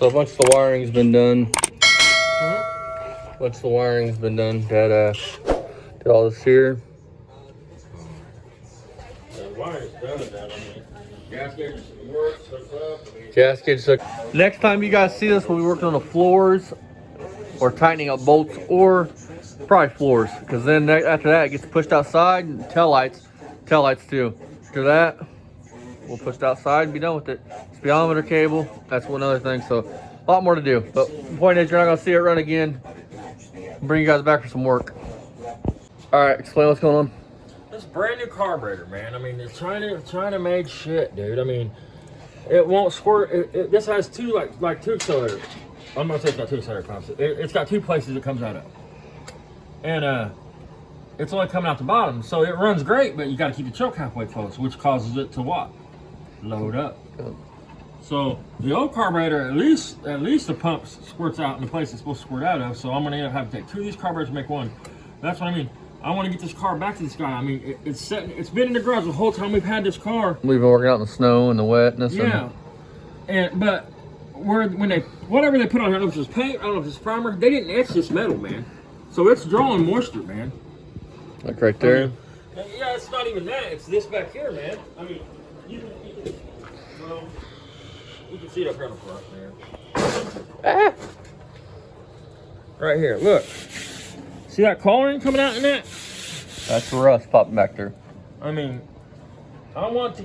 So a bunch of the wiring's been done. Bunch of the wiring's been done. Dad did all this here. The wiring's done. Gaskets works, hooked up. Gaskets. Next time you guys see this, we'll be working on the floors or tightening up bolts or probably floors. Because then after that, it gets pushed outside and tail lights too. After that, we'll push it outside and be done with it. Speedometer cable, that's one other thing. So a lot more to do. But the point is, you're not gonna see it run again. I'll bring you guys back for some work. All right, explain what's going on. This brand new carburetor, man. I mean, it's trying to make shit, dude. I mean, it won't squirt. This has two like two accelerators. I'm gonna say it's got two accelerator pumps. It's got two places it comes out of, and it's only coming out the bottom, so it runs great. But you got to keep the choke halfway closed, which causes it to what? Load up. So the old carburetor, at least the pump squirts out in the place it's supposed to squirt out of. So I'm gonna end up having to take two of these carburetors to make one. That's what I mean. I want to get this car back to this guy. I mean, it's been in the garage the whole time we've had this car. We've been working out in the snow and the wetness. Yeah, but whatever they put on here, I don't know if it's paint, I don't know if it's primer. They didn't etch this metal, man. So it's drawing moisture, man. Like right there. Yeah, it's not even that. It's this back here, man. I mean, you can see it up here on the front there. Right here, look. See that coloring coming out in that? That's rust popping back there. I mean, I want to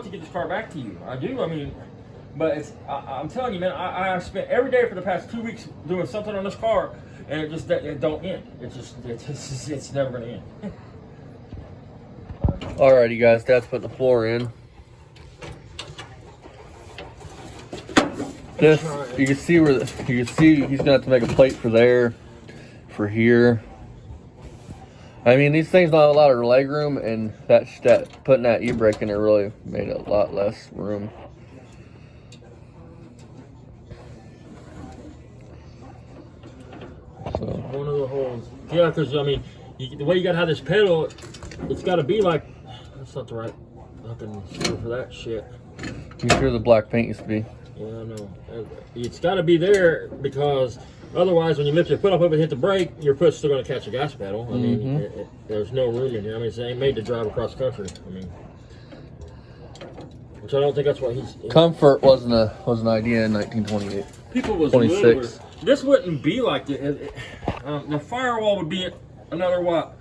get this car back to you. I do. I mean, but I'm telling you, man. I spent every day for the past 2 weeks doing something on this car, and it don't end. It's never gonna end. Alrighty, guys. Dad's putting the floor in. This you can see he's gonna have to make a plate for there, for here. I mean, these things don't have a lot of leg room, and that putting that e-brake in there really made a lot less room. So one of the holes. Yeah, because I mean, the way you gotta have this pedal, it's gotta be like, that's not the right fucking screw for that shit. you sure the black paint used to be? Yeah, I know. It's gotta be there because otherwise, when you lift your foot up and hit the brake, your foot's still going to catch the gas pedal. I mean, there's no room in here. I mean, it ain't made to drive across the country. I mean, which I don't think that's what he's. Comfort was an idea in 1928. People was 26. littler. This wouldn't be like this. The firewall would be another what?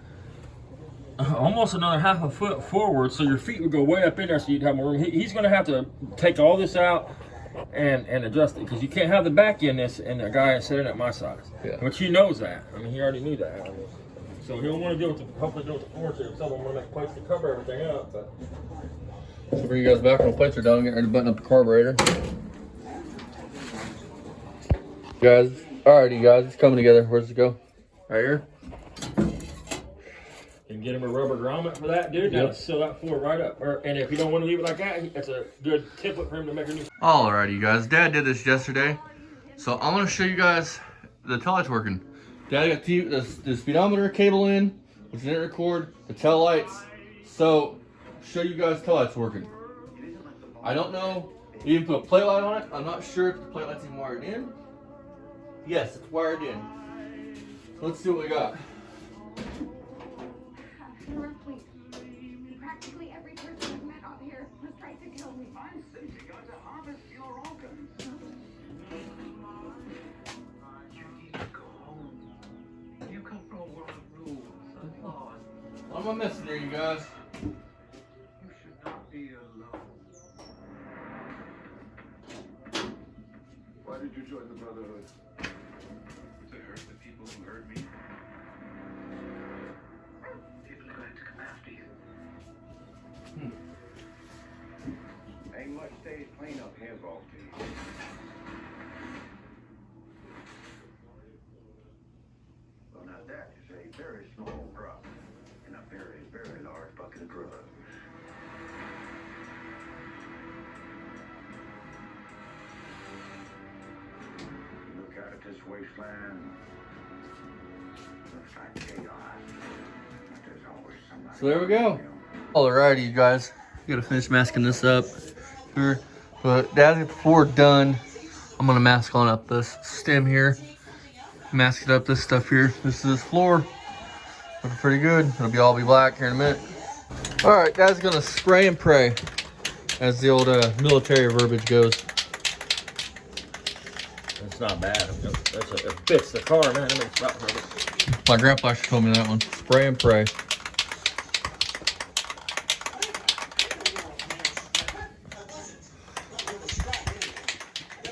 Almost another half a foot forward, so your feet would go way up in there, so you'd have more room. He's going to have to take all this out and adjust it, because you can't have the back in this and the guy is sitting at my size. Yeah. But he knows that. I mean, he already knew that. So he'll want to deal with hopefully deal with the floor too. Someone want to make plates to cover everything up. But So bring you guys back when the plates are done. Getting ready to button up the carburetor. Guys, alrighty, guys, it's coming together. Where's it go? Right here. you can get him a rubber grommet for that, dude. That'll seal that floor right up. And if you don't want to leave it like that, that's a good template for him to make a new. Alrighty, you guys. Dad did this yesterday, so I'm gonna show you guys the tail lights working. Dad got the speedometer cable in, which didn't record the tail lights. So show you guys tail lights working. I don't know. You even put a plate light on it. I'm not sure if the plate light's even wired in. Yes, it's wired in. So let's see what we got. Practically every person I've met out here has tried to kill me. I said you got to harvest your organs. You need to go home. You come from a world of rules and laws. What am I missing here, you guys? You should not be alone. Why did you join the Brotherhood? To hurt the people who hurt me. People are going to come after you. Ain't much stage cleanup here, Valky. Well, now that is a very small drop in a very, very large bucket of drugs. Look out at this wasteland. Looks like chaos. But there's always somebody. So there we go. Alrighty, you guys. Gotta finish masking this up here. But Dad's got the floor done. I'm gonna mask on up this stem here. Mask it up, this stuff here. This is this floor. Looking pretty good. It'll be all be black here in a minute. All right, guys, gonna spray and pray, as the old military verbiage goes. It's not bad. It fits the car, man. I mean, it's not perfect. My grandpa actually told me that one. Spray and pray.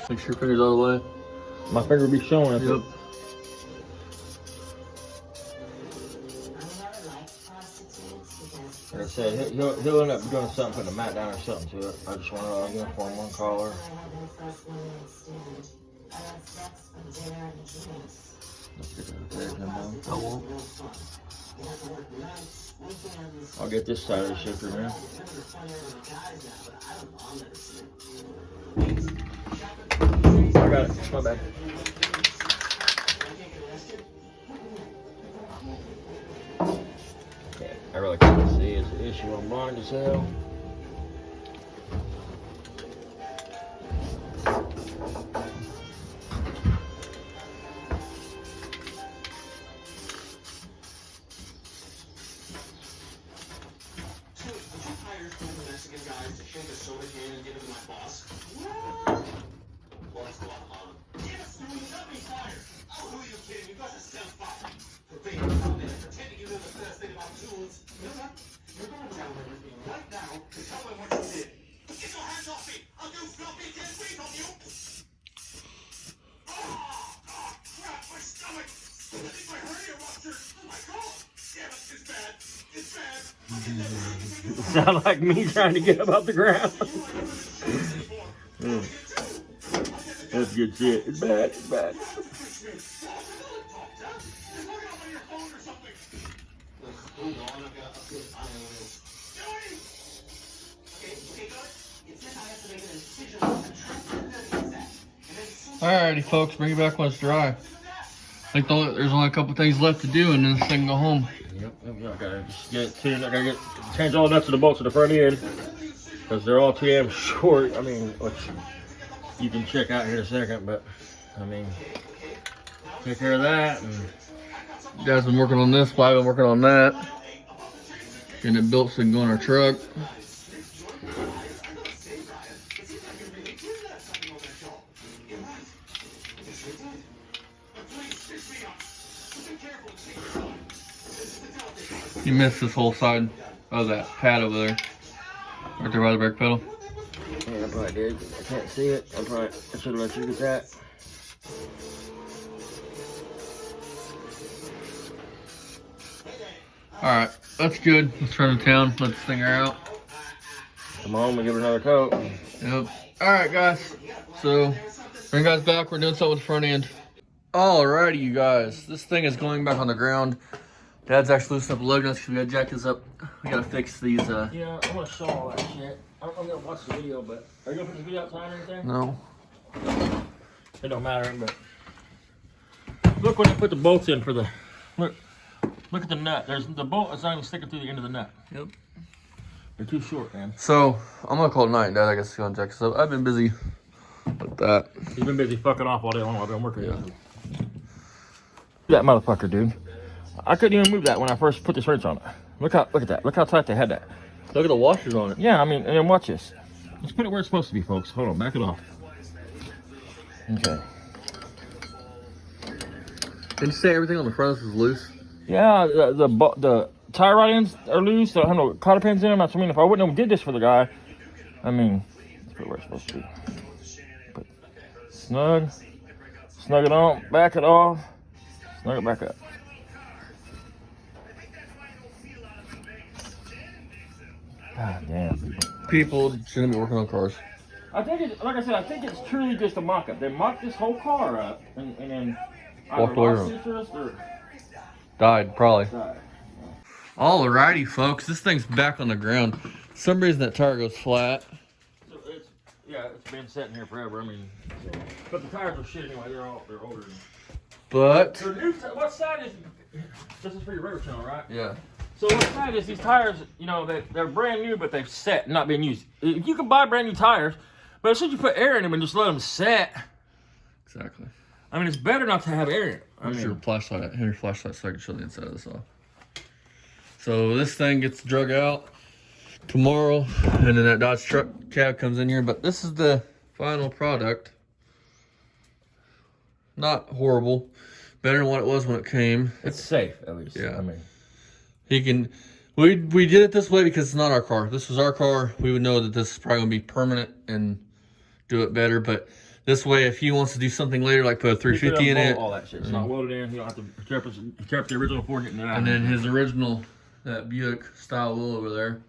Make sure your fingers out of the way. My finger will be showing up. Yep. Like I said, he'll end up doing something, putting a mat down or something to it. I just want to uniform one collar. I'll get this side of the shifter, man. I got it. My bad. I really can't see. It's an issue. I'm blind as hell. Sound like me trying to get up off the ground. That's good shit. It's bad. It's bad. Alrighty, folks, bring it back when it's dry. I think there's only a couple things left to do, and then this thing can go home. Yep, I gotta just get it tuned. I gotta change all the nuts to the bolts of the front end because they're all too damn short. I mean, which you can check out here in a second, but I mean, take care of that. And You guys been working on this, while I've been working on that. Getting it built so it can go in our truck. You missed this whole side of that pad over there. Right there by the brake pedal. yeah, I probably did. I can't see it. I should have let you get that. Alright, that's good. Let's run to town, let this thing air out. Come on, we give it another coat. Yep. Alright, guys. So, bring guys back. We're doing something with the front end. Alrighty, you guys. This thing is going back on the ground. Dad's actually loosening up the lug nuts because we gotta jack this up. We gotta fix these. Yeah, I want to show all that shit. I'm gonna watch the video, but are you gonna put this video outside or anything? No. It don't matter, but look when you put the bolts in for the look at the nut. There's the bolt is not even sticking through the end of the nut. Yep. They're too short, man. So, I'm gonna call it night. Dad, I guess, is gonna jack this up. I've been busy with that. He's been busy fucking off all day long while I've been working. Yeah. That motherfucker, dude. I couldn't even move that when I first put this wrench on it. Look at that. Look how tight they had that. Look at the washers on it. Yeah, I mean, and then watch this. Let's put it where it's supposed to be, folks. Hold on, back it off. Okay. Didn't you say everything on the front is loose? Yeah, the tie rod ends are loose. They don't have no cotter pins in them. That's what I mean. If I wouldn't have did this for the guy, I mean, let's put it where it's supposed to be. Put snug it on, back it off, snug it back up. God damn. People shouldn't be working on cars. I think it's, like I said, I think it's truly just a mock-up. They mocked this whole car up and then Walked away lost from it. interest or Died, probably. died. Alrighty, folks. This thing's back on the ground. For some reason that tire goes flat. So it's been sitting here forever. I mean, but the tires are shit anyway. They're older. But So what side is this is for your rotor channel, right? yeah. So what side is these tires? You know they're brand new, but they've set, not being used. You can buy brand new tires, but as soon as you put air in them and just let them set, Exactly. I mean, it's better not to have air in it. Where's your flashlight? Here's your flashlight so I can show the inside of this off. So this thing gets drug out tomorrow, and then that Dodge truck cab comes in here. But this is the final product. Not horrible. Better than what it was when it came. It's safe, at least. Yeah. I mean, He can. We did it this way because it's not our car. If this was our car, we would know that this is probably gonna be permanent and do it better. But this way, if he wants to do something later, like put a 350 in it, all that shit. It's not welded in. You don't have to tear up the original for getting it out. and then his original that Buick style wheel over there,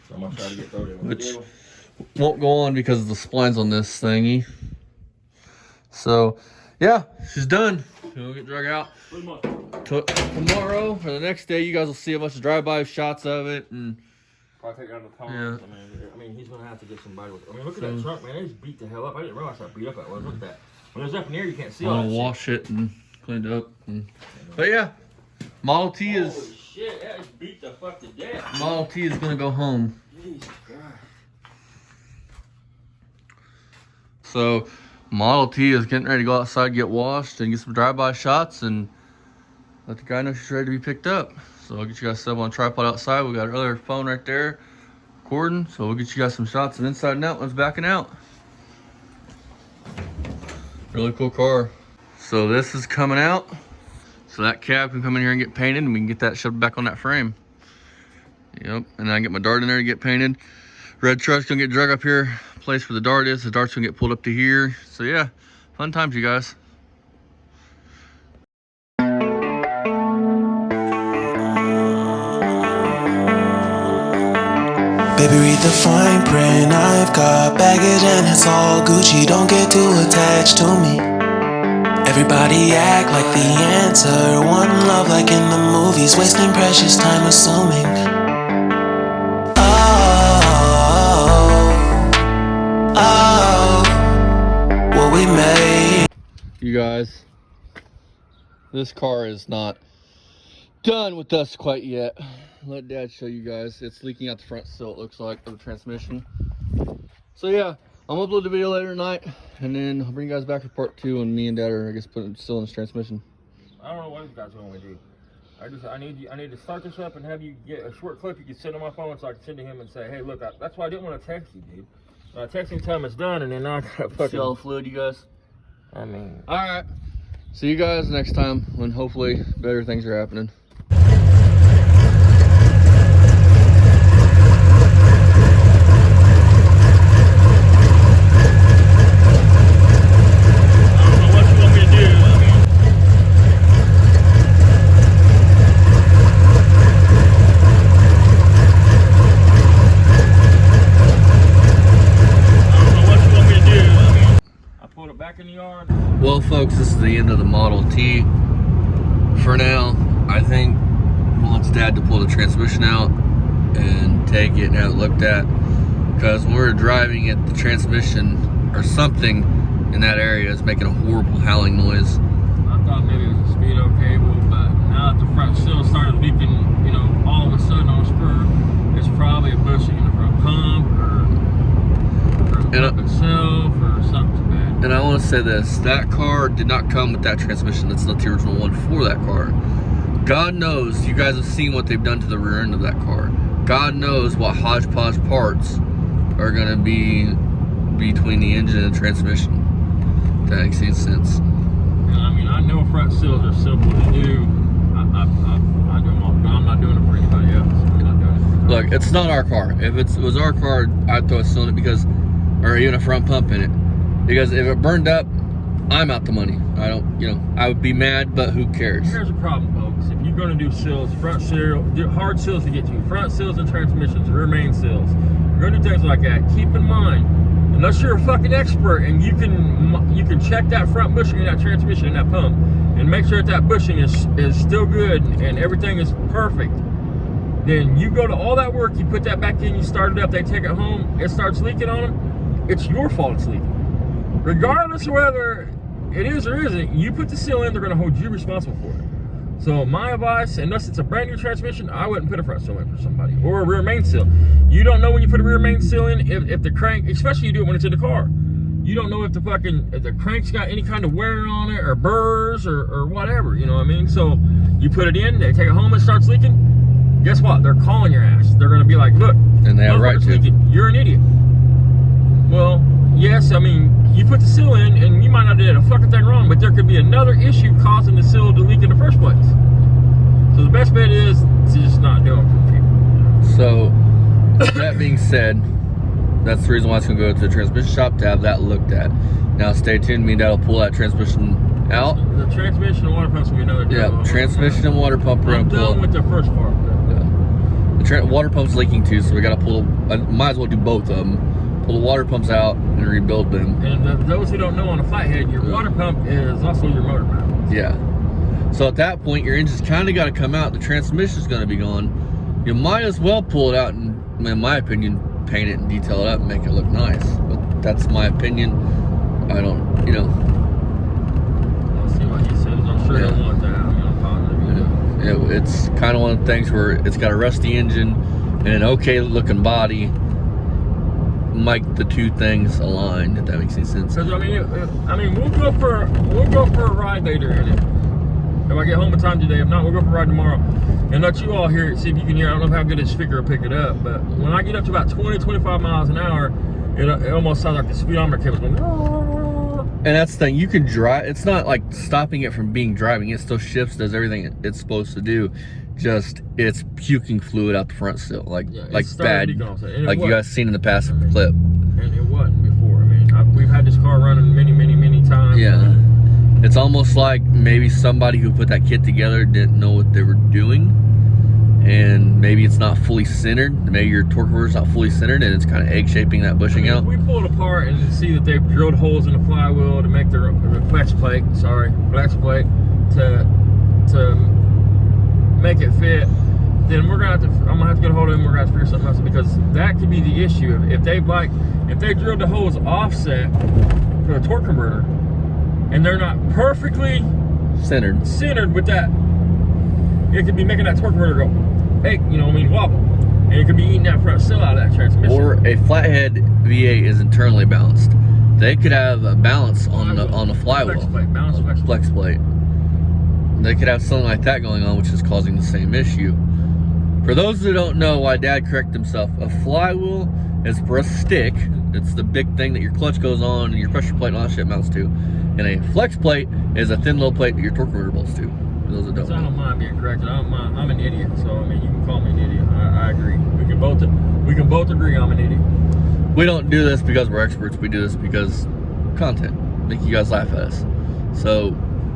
So I'm gonna try to get thrown in. which won't go on because of the splines on this thingy. So, yeah, she's done. She'll get drug out. Tomorrow or the next day, you guys will see a bunch of drive-by shots of it, and Probably take it out of the car. Yeah. I mean, he's gonna have to get somebody with it. I mean, look at that truck, man. It just beat the hell up. I didn't realize how beat up that was. Look at that. When it's up in the air, you can't see all I'll that wash it and clean it up. But yeah, Model T shit. is Holy shit, that just beat the fuck to death. Model T is gonna go home. Jesus Christ. So Model T is getting ready to go outside, get washed, and get some drive-by shots, and let the guy know she's ready to be picked up. So I'll get you guys set up on a tripod outside. We got our other phone right there recording. So we'll get you guys some shots of inside and out when it's backing out. Really cool car. So this is coming out. So that cab can come in here and get painted, and we can get that shoved back on that frame. Yep, and then I can get my Dart in there to get painted. Red truck's gonna get drug up here, place where the Dart is. The Dart's gonna get pulled up to here. So yeah, fun times, you guys. Baby, read the fine print. I've got baggage and it's all Gucci. Don't get too attached to me. Everybody act like the answer. One love like in the movies. Wasting precious time assuming. Oh, what we made. You guys, this car is not done with us quite yet. Let Dad show you guys. It's leaking out the front still, it looks like, of the transmission. So yeah, I'm gonna upload the video later tonight, and then I'll bring you guys back for part 2, and me and Dad are, I guess, putting still in this transmission. I don't know what you guys want me to do. I need to start this up and have you get a short clip you can send on my phone so I can send to him and say, hey, look, that's why I didn't want to text you, dude. I text him, tell him it's done, and then now I gotta fucking. See all the fluid, you guys? I mean. All right. See you guys next time when hopefully better things are happening. In the yard. Well, folks, this is the end of the Model T. For now, I think we'll let Dad to pull the transmission out and take it and have it looked at. Because when we were driving it, the transmission or something in that area is making a horrible howling noise. I thought maybe it was a speedo cable, but now that the front seal started leaking, you know, all of a sudden on the spur, it's probably a bushing in the front pump or the pump itself or something bad. And I want to say this, that car did not come with that transmission. That's not the original one for that car. God knows, you guys have seen what they've done to the rear end of that car. God knows what hodgepodge parts are going to be between the engine and the transmission. If that makes any sense. And I mean, I know front seals are simple to do. I do them all, but I'm not doing it for anybody else. I'm not doing it for Look, it's not our car. If it was our car, I'd throw a seal in it because, or even a front pump in it. Because if it burned up, I'm out the money. I don't, you know, I would be mad, but who cares? Here's the problem, folks. If you're going to do seals, front seal, hard seals to get to, front seals and transmissions, rear main seals, you're going to do things like that. Keep in mind, unless you're a fucking expert and you can check that front bushing in that transmission in that pump and make sure that bushing is still good and everything is perfect, then you go to all that work, you put that back in, you start it up, they take it home, it starts leaking on them, it's your fault it's leaking. Regardless of whether it is or isn't, you put the seal in, they're going to hold you responsible for it. So my advice, unless it's a brand new transmission, I wouldn't put a front seal in for somebody. Or a rear main seal. You don't know when you put a rear main seal in if the crank, especially you do it when it's in the car. you don't know if if the crank's got any kind of wear on it or burrs or whatever, you know what I mean? So you put it in, they take it home, it starts leaking. Guess what? They're calling your ass. They're gonna be like, look, And they have right to. leaking. You're an idiot. Well, yes, I mean, you put the seal in and you might not have did a fucking thing wrong, but there could be another issue causing the seal to leak in the first place. So the best bet is to just not do it for people. So, that being said, that's the reason why it's going to go to the transmission shop to have that looked at. Now, stay tuned. Me and Dad will pull that transmission out. The transmission and water pumps will be another deal. Yeah, transmission and water pump we're I'm going to pull. done with the first part. The water pump's leaking too, so we got to pull. Might as well do both of them. Pull the water pumps out and rebuild them. And those who don't know, on a flathead, your water pump is also your motor mount. Yeah. So at that point, your engine's kind of got to come out. The transmission's going to be gone. You might as well pull it out and, in my opinion, paint it and detail it up and make it look nice. But that's my opinion. I don't, you know. Let's see what he says. I'm sure he'll want that. I mean, I'm positive he will. It's kind of one of the things where it's got a rusty engine and an okay looking body. Might the two things align, if that makes any sense. Because I mean, we'll go for a ride later in it. If I get home in time today, if not, we'll go for a ride tomorrow and let you all hear it. See if you can hear. I don't know how good this speaker will pick it up, but when I get up to about 20-25 miles an hour, it almost sounds like the speedometer cable's going. And that's the thing, you can drive. It's not like stopping it from being driving. It still shifts, does everything it's supposed to do. Just it's puking fluid out the front still, like bad, like you guys seen in the past clip. And it wasn't before. I mean, we've had this car running many times. Yeah, it's almost like maybe somebody who put that kit together didn't know what they were doing, and maybe it's not fully centered. Maybe your torque converter's not fully centered, and it's kind of egg shaping that bushing out. If we pull it apart and see that they've drilled holes in the flywheel to make the flex plate to make it fit, then I'm gonna have to get a hold of them. We're gonna have to figure something else, because that could be the issue. If they drilled the holes offset for the torque converter and they're not perfectly centered with that, it could be making that torque converter go, hey, you know what I mean, wobble, and it could be eating that front seal out of that transmission. Or a flathead V8 is internally balanced. They could have a balance on the flywheel, flex plate. They could have something like that going on, which is causing the same issue. For those that don't know why Dad corrected himself, a flywheel is for a stick. It's the big thing that your clutch goes on and your pressure plate and all that shit mounts to. And a flex plate is a thin little plate that your torque converter bolts to. For those that don't know. I don't mind being corrected. I don't mind. I'm an idiot, so I mean, you can call me an idiot. I agree. We can both agree I'm an idiot. We don't do this because we're experts. We do this because content, make you guys laugh at us. So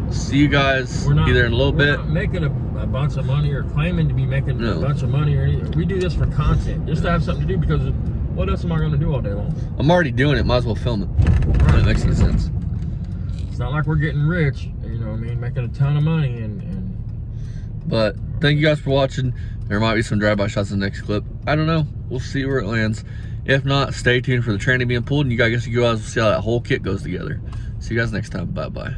see you guys either in a little bit. We're not making a bunch of money or claiming to be making a bunch of money or anything. We do this for content, just to have something to do, because what else am I going to do all day long? I'm already doing it, might as well film it. Right. That makes any sense. It's not like we're getting rich, you know what I mean, making a ton of money and But thank you guys for watching. There might be some drive-by shots in the next clip. I don't know. We'll see where it lands. If not, stay tuned for the tranny being pulled, and you guys will see how that whole kit goes together. See you guys next time. Bye-bye.